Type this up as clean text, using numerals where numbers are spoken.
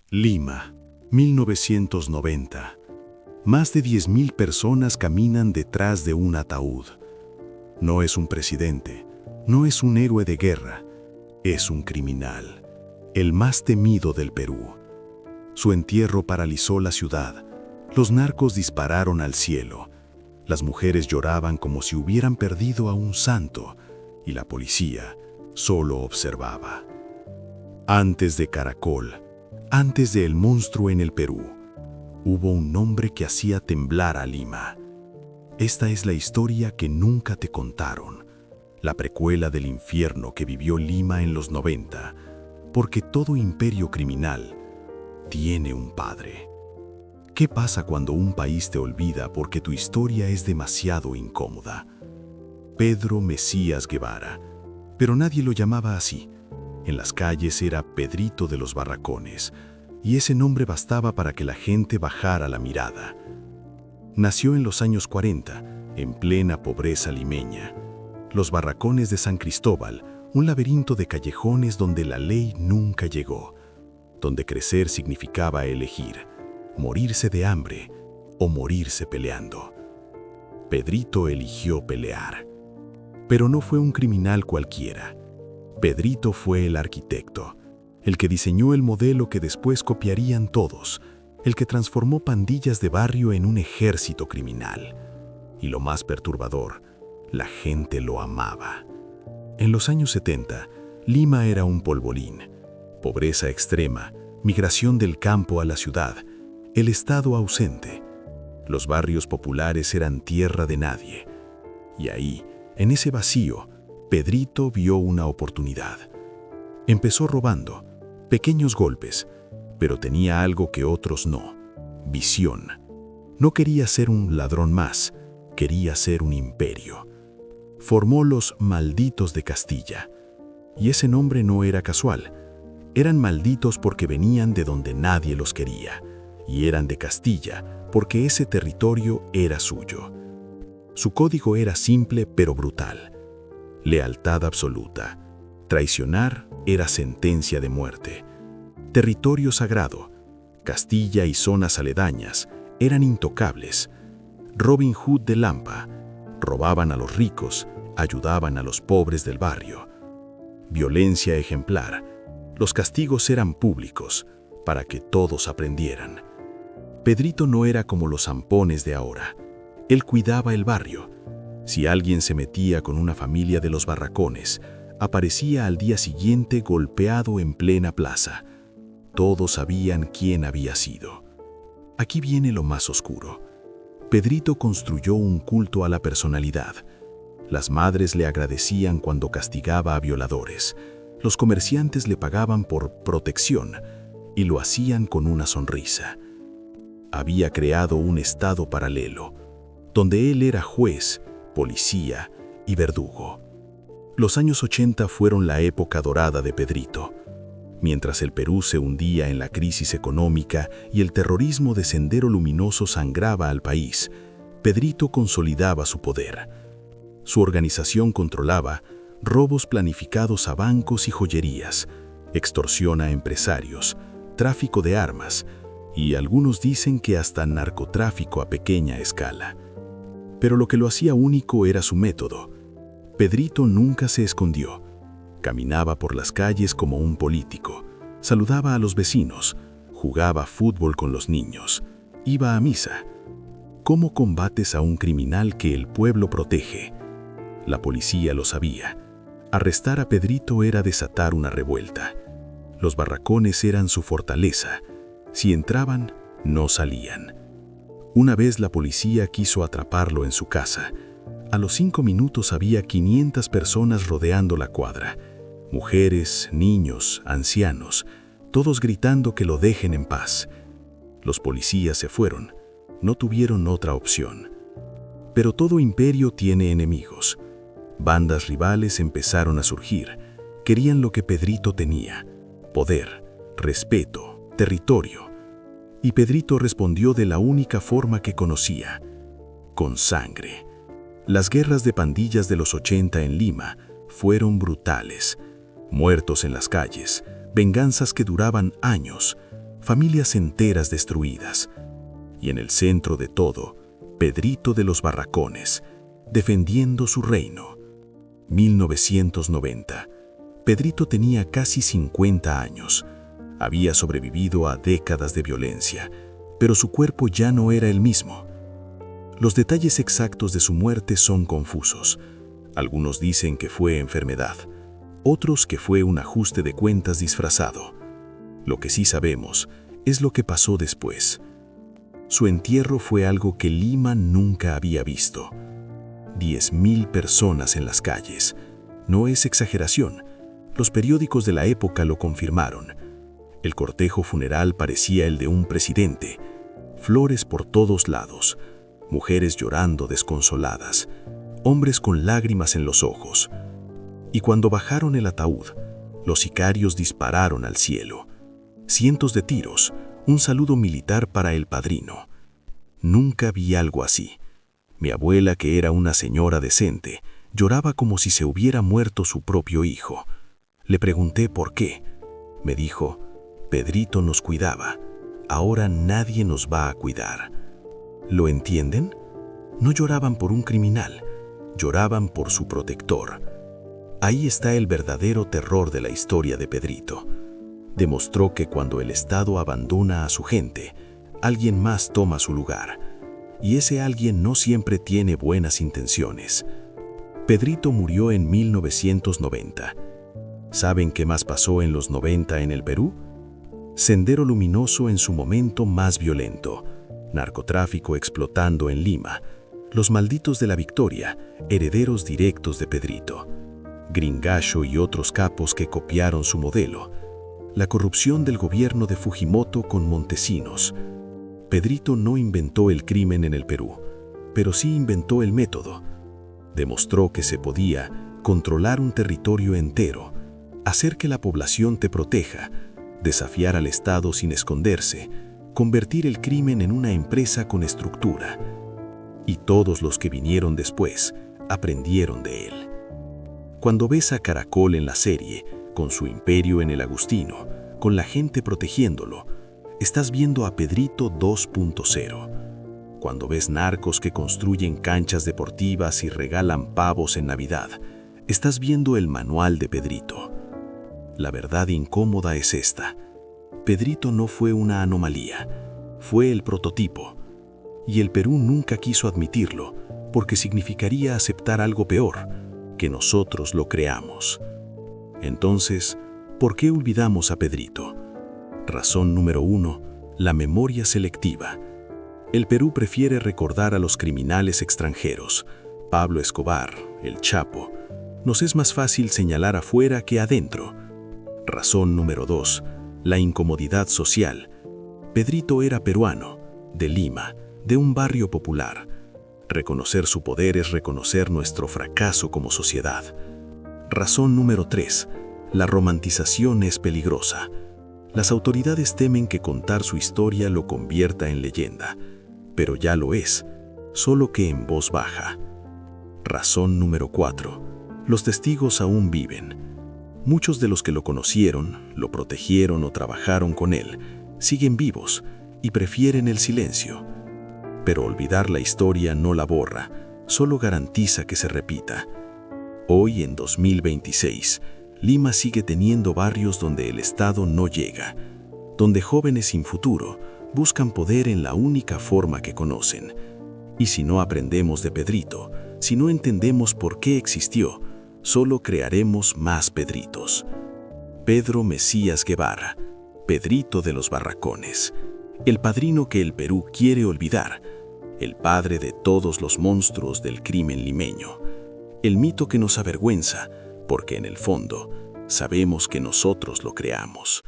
Lima, 1990. Más de 10.000 personas caminan detrás de un ataúd. No es un presidente, no es un héroe de guerra, es un criminal, el más temido del Perú. Su entierro paralizó la ciudad, los narcos dispararon al cielo, las mujeres lloraban como si hubieran perdido a un santo y la policía solo observaba. Antes de Caracol, antes de El Monstruo en el Perú, hubo un nombre que hacía temblar a Lima. Esta es la historia que nunca te contaron, la precuela del infierno que vivió Lima en los 90, porque todo imperio criminal tiene un padre. ¿Qué pasa cuando un país te olvida porque tu historia es demasiado incómoda? Pedro Mesías Guevara, pero nadie lo llamaba así. En las calles era Pedrito de los Barracones, y ese nombre bastaba para que la gente bajara la mirada. Nació en los años 40, en plena pobreza limeña. Los Barracones de San Cristóbal, un laberinto de callejones donde la ley nunca llegó, donde crecer significaba elegir, morirse de hambre o morirse peleando. Pedrito eligió pelear. Pero no fue un criminal cualquiera. Pedrito fue el arquitecto, el que diseñó el modelo que después copiarían todos, el que transformó pandillas de barrio en un ejército criminal. Y lo más perturbador, la gente lo amaba. En los años 70, Lima era un polvorín. Pobreza extrema, migración del campo a la ciudad, el Estado ausente. Los barrios populares eran tierra de nadie. Y ahí, en ese vacío, Pedrito vio una oportunidad. Empezó robando, pequeños golpes, pero tenía algo que otros no: visión. No quería ser un ladrón más, quería ser un imperio. Formó los Malditos de Castilla. Y ese nombre no era casual. Eran malditos porque venían de donde nadie los quería, y eran de Castilla porque ese territorio era suyo. Su código era simple pero brutal. Lealtad absoluta. Traicionar era sentencia de muerte. Territorio sagrado. Castilla y zonas aledañas eran intocables. Robin Hood de Lampa. Robaban a los ricos, ayudaban a los pobres del barrio. Violencia ejemplar. Los castigos eran públicos, para que todos aprendieran. Pedrito no era como los zampones de ahora. Él cuidaba el barrio. Si alguien se metía con una familia de los Barracones, aparecía al día siguiente golpeado en plena plaza. Todos sabían quién había sido. Aquí viene lo más oscuro. Pedrito construyó un culto a la personalidad. Las madres le agradecían cuando castigaba a violadores. Los comerciantes le pagaban por protección y lo hacían con una sonrisa. Había creado un estado paralelo, donde él era juez, policía y verdugo. Los años 80 fueron la época dorada de Pedrito. Mientras el Perú se hundía en la crisis económica y el terrorismo de Sendero Luminoso sangraba al país, Pedrito consolidaba su poder. Su organización controlaba robos planificados a bancos y joyerías, extorsión a empresarios, tráfico de armas y algunos dicen que hasta narcotráfico a pequeña escala. Pero lo que lo hacía único era su método. Pedrito nunca se escondió. Caminaba por las calles como un político, saludaba a los vecinos, jugaba fútbol con los niños, iba a misa. ¿Cómo combates a un criminal que el pueblo protege? La policía lo sabía. Arrestar a Pedrito era desatar una revuelta. Los Barracones eran su fortaleza. Si entraban, no salían. Una vez la policía quiso atraparlo en su casa. A los 5 minutos había 500 personas rodeando la cuadra. Mujeres, niños, ancianos, todos gritando que lo dejen en paz. Los policías se fueron. No tuvieron otra opción. Pero todo imperio tiene enemigos. Bandas rivales empezaron a surgir. Querían lo que Pedrito tenía: poder, respeto, territorio. Y Pedrito respondió de la única forma que conocía: con sangre. Las guerras de pandillas de los 80 en Lima fueron brutales. Muertos en las calles, venganzas que duraban años, familias enteras destruidas. Y en el centro de todo, Pedrito de los Barracones, defendiendo su reino. 1990. Pedrito tenía casi 50 años. Había sobrevivido a décadas de violencia, pero su cuerpo ya no era el mismo. Los detalles exactos de su muerte son confusos. Algunos dicen que fue enfermedad, otros que fue un ajuste de cuentas disfrazado. Lo que sí sabemos es lo que pasó después. Su entierro fue algo que Lima nunca había visto. 10.000 personas en las calles. No es exageración. Los periódicos de la época lo confirmaron. El cortejo funeral parecía el de un presidente. Flores por todos lados. Mujeres llorando desconsoladas. Hombres con lágrimas en los ojos. Y cuando bajaron el ataúd, los sicarios dispararon al cielo. Cientos de tiros, un saludo militar para el padrino. Nunca vi algo así. Mi abuela, que era una señora decente, lloraba como si se hubiera muerto su propio hijo. Le pregunté por qué. Me dijo, Pedrito nos cuidaba, ahora nadie nos va a cuidar. ¿Lo entienden? No lloraban por un criminal, lloraban por su protector. Ahí está el verdadero terror de la historia de Pedrito. Demostró que cuando el Estado abandona a su gente, alguien más toma su lugar. Y ese alguien no siempre tiene buenas intenciones. Pedrito murió en 1990. ¿Saben qué más pasó en los 90 en el Perú? Sendero Luminoso en su momento más violento. Narcotráfico explotando en Lima. Los malditos de la Victoria, herederos directos de Pedrito. Gringallo y otros capos que copiaron su modelo. La corrupción del gobierno de Fujimoto con Montesinos. Pedrito no inventó el crimen en el Perú, pero sí inventó el método. Demostró que se podía controlar un territorio entero, hacer que la población te proteja, desafiar al Estado sin esconderse, convertir el crimen en una empresa con estructura. Y todos los que vinieron después aprendieron de él. Cuando ves a Caracol en la serie, con su imperio en el Agustino, con la gente protegiéndolo, estás viendo a Pedrito 2.0. Cuando ves narcos que construyen canchas deportivas y regalan pavos en Navidad, estás viendo el manual de Pedrito. La verdad incómoda es esta. Pedrito no fue una anomalía, fue el prototipo. Y el Perú nunca quiso admitirlo, porque significaría aceptar algo peor, que nosotros lo creamos. Entonces, ¿por qué olvidamos a Pedrito? Razón número 1, la memoria selectiva. El Perú prefiere recordar a los criminales extranjeros, Pablo Escobar, el Chapo. Nos es más fácil señalar afuera que adentro. Razón número 2, la incomodidad social. Pedrito era peruano, de Lima, de un barrio popular. Reconocer su poder es reconocer nuestro fracaso como sociedad. Razón número 3, la romantización es peligrosa. Las autoridades temen que contar su historia lo convierta en leyenda, pero ya lo es, solo que en voz baja. Razón número 4. Los testigos aún viven. Muchos de los que lo conocieron, lo protegieron o trabajaron con él, siguen vivos y prefieren el silencio. Pero olvidar la historia no la borra, solo garantiza que se repita. Hoy, en 2026, Lima sigue teniendo barrios donde el Estado no llega, donde jóvenes sin futuro buscan poder en la única forma que conocen. Y si no aprendemos de Pedrito, si no entendemos por qué existió, solo crearemos más Pedritos. Pedro Mesías Guevara, Pedrito de los Barracones, el padrino que el Perú quiere olvidar, el padre de todos los monstruos del crimen limeño, el mito que nos avergüenza, porque en el fondo sabemos que nosotros lo creamos.